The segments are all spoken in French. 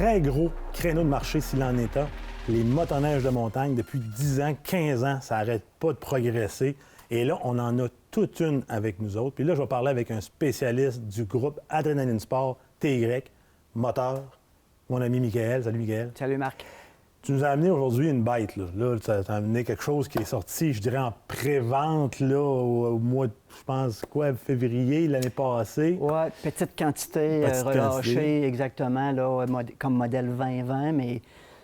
très gros créneau de marché s'il en est un. Les motoneiges de montagne, depuis 10 ans, 15 ans, ça n'arrête pas de progresser. Et là, on en a toute une avec nous autres. Puis là, je vais parler avec un spécialiste du groupe Adrenaline Sport, TY, moteur, mon ami Michael. Salut, Michael. Salut, Marc. Tu nous as amené aujourd'hui une bête, là. Là, tu as amené quelque chose qui est sorti, je dirais, en pré-vente, là, au mois de, je pense, quoi, février, l'année passée. Oui, petite quantité relâchée, exactement, là, comme modèle 2020, mais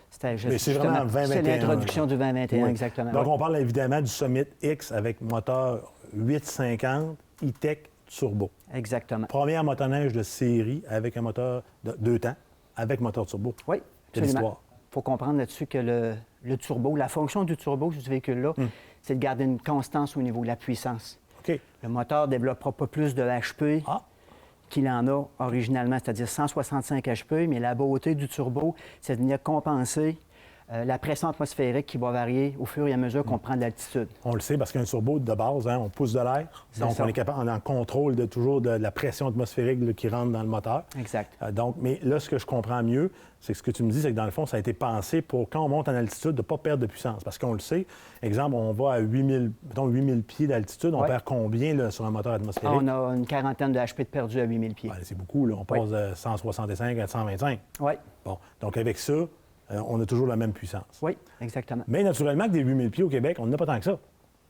c'était juste. Mais c'est vraiment 2021. C'est l'introduction du 2021, oui. exactement. Donc, on parle évidemment du Summit X avec moteur 850 E-Tech Turbo. Exactement. Première motoneige de série avec un moteur de 2 temps, avec moteur turbo. Oui, Quelle histoire. Il faut comprendre là-dessus que le turbo, la fonction du turbo sur ce véhicule-là, c'est de garder une constance au niveau de la puissance. OK. Le moteur ne développera pas plus de HP qu'il en a originalement, c'est-à-dire 165 HP, mais la beauté du turbo, c'est de venir compenser la pression atmosphérique qui va varier au fur et à mesure qu'on prend de l'altitude. On le sait parce qu'un turbo, de base, hein, on pousse de l'air. Donc, on est capable, on est en contrôle toujours de la pression atmosphérique là, qui rentre dans le moteur. Exact. Donc, mais là, ce que je comprends mieux, c'est que ce que tu me dis, c'est que dans le fond, ça a été pensé pour, quand on monte en altitude, de ne pas perdre de puissance. Parce qu'on le sait, exemple, on va à 8000 pieds d'altitude, on perd combien là, sur un moteur atmosphérique? On a une quarantaine de HP de perdu à 8000 pieds. Ouais, c'est beaucoup, là. On passe de 165 à 125. Oui. Bon, donc avec ça, on a toujours la même puissance. Oui, exactement. Mais naturellement, que des 8000 pieds au Québec, on n'a pas tant que ça.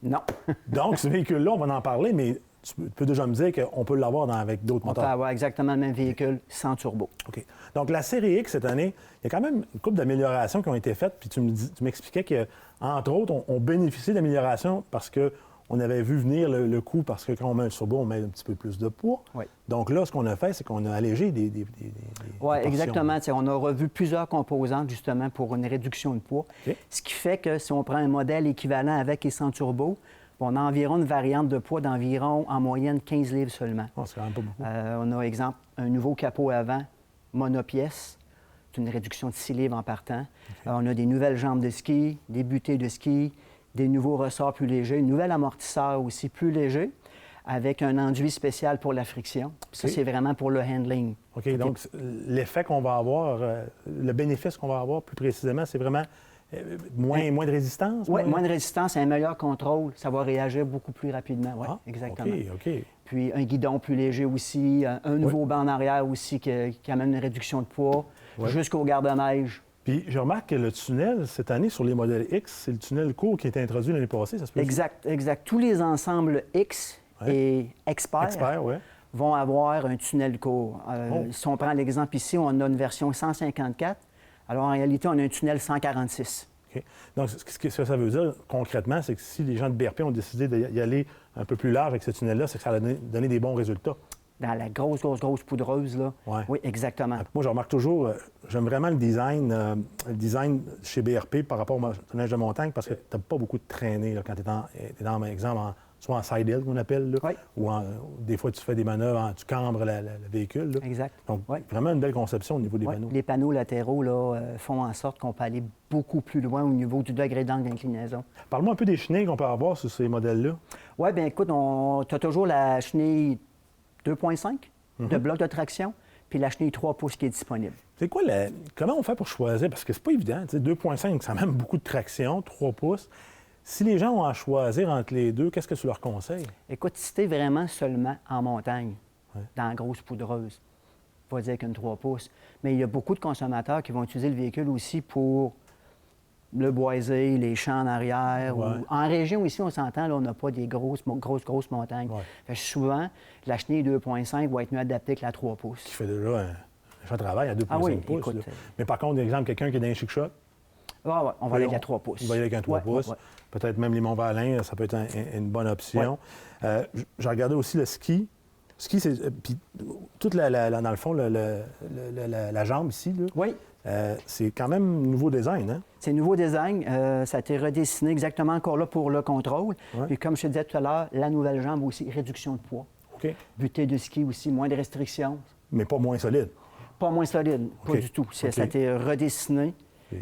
Non. Donc, ce véhicule-là, on va en parler, mais tu peux déjà me dire qu'on peut l'avoir avec d'autres moteurs. On peut avoir exactement le même véhicule sans turbo. OK. Donc, la série X, cette année, il y a quand même une couple d'améliorations qui ont été faites. Puis tu m'expliquais qu'entre autres, on bénéficie d'améliorations parce qu'on avait vu venir le coût, parce que quand on met un turbo, on met un petit peu plus de poids. Oui. Donc là, ce qu'on a fait, c'est qu'on a allégé des Oui, exactement. T'sais, on a revu plusieurs composantes, justement, pour une réduction de poids. OK. Ce qui fait que si on prend un modèle équivalent avec et sans turbo, on a environ une variante de poids d'environ, en moyenne, 15 livres seulement. Oh, c'est quand même pas beaucoup. On a, exemple, un nouveau capot avant, monopièce. C'est une réduction de 6 livres en partant. Okay. On a des nouvelles jambes de ski, des butées de ski, des nouveaux ressorts plus légers, un nouvel amortisseur aussi plus léger, avec un enduit spécial pour la friction. Ça, c'est vraiment pour le handling. OK, donc l'effet qu'on va avoir, le bénéfice qu'on va avoir plus précisément, c'est vraiment moins de résistance? Oui, moins de résistance et un meilleur contrôle. Ça va réagir beaucoup plus rapidement, oui, exactement. OK. Puis un guidon plus léger aussi, un nouveau banc en arrière aussi qui amène une réduction de poids, jusqu'au garde-neige. Puis je remarque que le tunnel, cette année, sur les modèles X, c'est le tunnel court qui a été introduit l'année passée, ça se peut? Exact. Tous les ensembles X et Expert vont avoir un tunnel court. Si on prend l'exemple ici, on a une version 154. Alors, en réalité, on a un tunnel 146. OK. Donc, ce que ça veut dire concrètement, c'est que si les gens de BRP ont décidé d'y aller un peu plus large avec ce tunnel-là, c'est que ça a donné des bons résultats. Dans la grosse poudreuse, là. Ouais. Oui, exactement. Moi, je remarque toujours, j'aime vraiment le design chez BRP par rapport au motoneige de montagne parce que tu n'as pas beaucoup de traînées là, quand tu es dans, par exemple, soit en side hill, qu'on appelle, là, ou des fois, tu fais des manœuvres, tu cambres le véhicule. Là. Exact. Donc, vraiment une belle conception au niveau des panneaux. Les panneaux latéraux là, font en sorte qu'on peut aller beaucoup plus loin au niveau du degré d'angle d'inclinaison. Parle-moi un peu des chenilles qu'on peut avoir sur ces modèles-là. Oui, bien écoute, tu as toujours la chenille 2.5 de bloc de traction, puis la chenille 3 pouces qui est disponible. C'est quoi comment on fait pour choisir? Parce que c'est pas évident. 2.5, ça a même beaucoup de traction, 3 pouces. Si les gens ont à choisir entre les deux, qu'est-ce que tu leur conseilles? Écoute, si tu es vraiment seulement en montagne, dans la grosse poudreuse, pas dire qu'une 3 pouces, mais il y a beaucoup de consommateurs qui vont utiliser le véhicule aussi pour le boisé, les champs en arrière. Ou... En région, ici, on s'entend, là, on n'a pas des grosses montagnes. Fait que souvent, la chenille 2.5 va être mieux adaptée que la 3 pouces. Qui fait déjà un champ de travail à 2.5 pouces. Écoute, mais par contre, exemple, quelqu'un qui est dans un chic-shot, on va aller avec la 3 pouces. On va aller avec un 3 pouces. Peut-être même les Mont-Valin, ça peut être une bonne option. J'ai regardé aussi le ski. Ski, c'est... Puis toute dans le fond, la jambe ici, là, c'est quand même nouveau design, hein? C'est nouveau design. Ça a été redessiné exactement encore là pour le contrôle. Puis comme je te disais tout à l'heure, la nouvelle jambe aussi, réduction de poids. OK. Butée de ski aussi, moins de restrictions. Mais pas moins solide? Pas moins solide, pas du tout. Ça a été redessiné.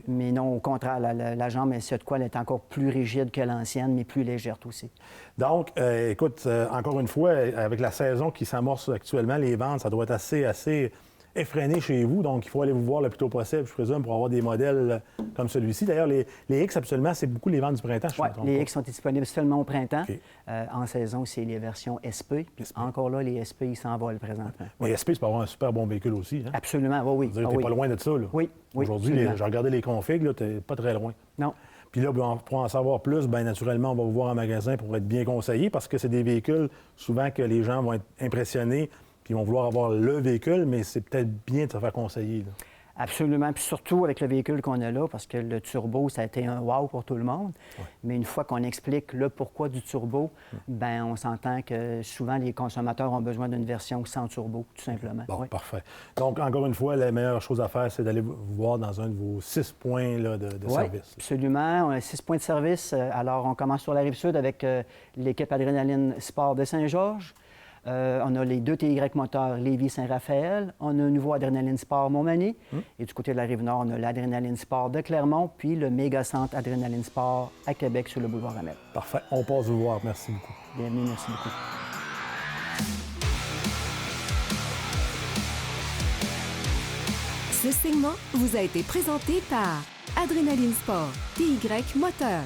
Mais non, au contraire, la jambe, s'il y a de quoi, elle est encore plus rigide que l'ancienne, mais plus légère aussi. Donc, écoute, encore une fois, avec la saison qui s'amorce actuellement, les ventes, ça doit être assez effréné chez vous. Donc, il faut aller vous voir le plus tôt possible, je présume, pour avoir des modèles comme celui-ci. D'ailleurs, les X, absolument, c'est beaucoup les ventes du printemps. Oui, les X sont disponibles seulement au printemps. OK. En saison, c'est les versions SP. Puis encore là, les SP, ils s'envolent présentement. Mais SP, c'est pour avoir un super bon véhicule aussi. Hein? Absolument, oui. Tu n'es pas loin de ça. Là. Oui. Aujourd'hui, j'ai regardé les configs, tu n'es pas très loin. Non. Puis là, pour en savoir plus, bien naturellement, on va vous voir en magasin pour être bien conseillé parce que c'est des véhicules, souvent, que les gens vont être impressionnés puis ils vont vouloir avoir le véhicule, mais c'est peut-être bien de se faire conseiller. Là. Absolument. Puis surtout avec le véhicule qu'on a là, parce que le turbo, ça a été un wow pour tout le monde. Ouais. Mais une fois qu'on explique le pourquoi du turbo, bien, on s'entend que souvent, les consommateurs ont besoin d'une version sans turbo, tout simplement. Bon, parfait. Donc, encore une fois, la meilleure chose à faire, c'est d'aller vous voir dans un de vos 6 points là, de service. Absolument. On a 6 points de service. Alors, on commence sur la Rive-Sud avec l'équipe Adrénaline Sport de Saint-Georges. On a les 2 TY moteurs Lévis-Saint-Raphaël. On a un nouveau Adrénaline Sport Montmagny. Et du côté de la Rive-Nord, on a l'Adrénaline Sport de Clermont, puis le méga-centre Adrénaline Sport à Québec sur le boulevard Hamel. Parfait. On passe vous voir. Merci beaucoup. Bienvenue. Merci beaucoup. Ce segment vous a été présenté par Adrénaline Sport TY Moteur.